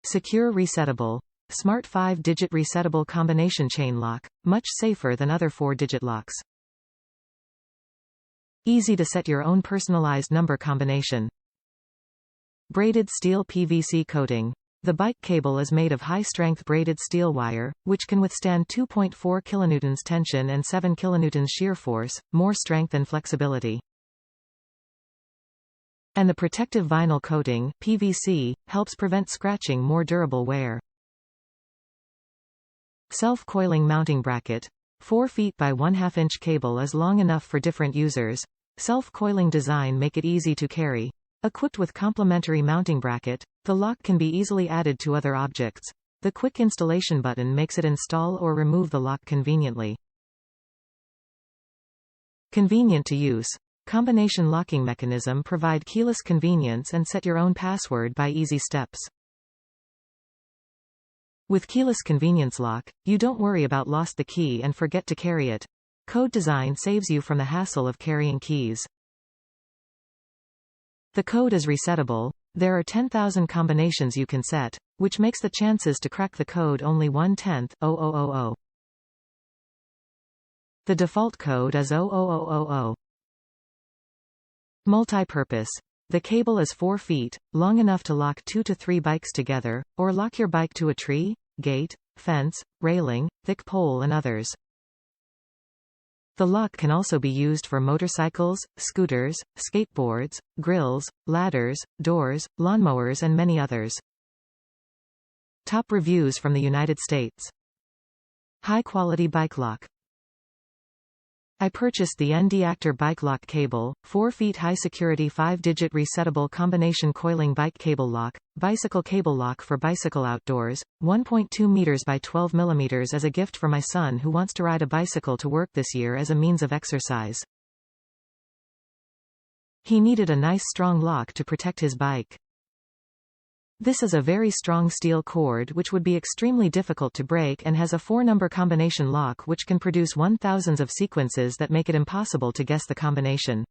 Secure resettable. Smart 5-digit resettable combination chain lock, much safer than other 4-digit locks. Easy to set your own personalized number combination. Braided steel PVC coating. The bike cable is made of high-strength braided steel wire, which can withstand 2.4 kN tension and 7 kN shear force, more strength and flexibility. And the protective vinyl coating, PVC, helps prevent scratching, more durable wear. Self-coiling mounting bracket. 4 feet by 1/2 inch cable is long enough for different users. Self-coiling design make it easy to carry. Equipped with complementary mounting bracket, the lock can be easily added to other objects. The quick installation button makes it install or remove the lock conveniently. Convenient to use. Combination locking mechanism provide keyless convenience and set your own password by easy steps. With keyless convenience lock, you don't worry about lost the key and forget to carry it. Code design saves you from the hassle of carrying keys. The code is resettable. There are 10,000 combinations you can set, which makes the chances to crack the code only 1/10,000. The default code is 00000. Multi-purpose. The cable is 4 feet, long enough to lock 2 to 3 bikes together, or lock your bike to a tree, gate, fence, railing, thick pole and others. The lock can also be used for motorcycles, scooters, skateboards, grills, ladders, doors, lawnmowers and many others. Top reviews from the United States. High-quality bike lock. I purchased the NDakter bike lock cable, 4 feet high security 5-digit resettable combination coiling bike cable lock, bicycle cable lock for bicycle outdoors, 1.2 meters by 12 millimeters as a gift for my son who wants to ride a bicycle to work this year as a means of exercise. He needed a nice strong lock to protect his bike. This is a very strong steel cord which would be extremely difficult to break and has a 4-number combination lock which can produce 1,000s of sequences that make it impossible to guess the combination.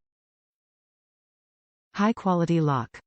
High-quality lock.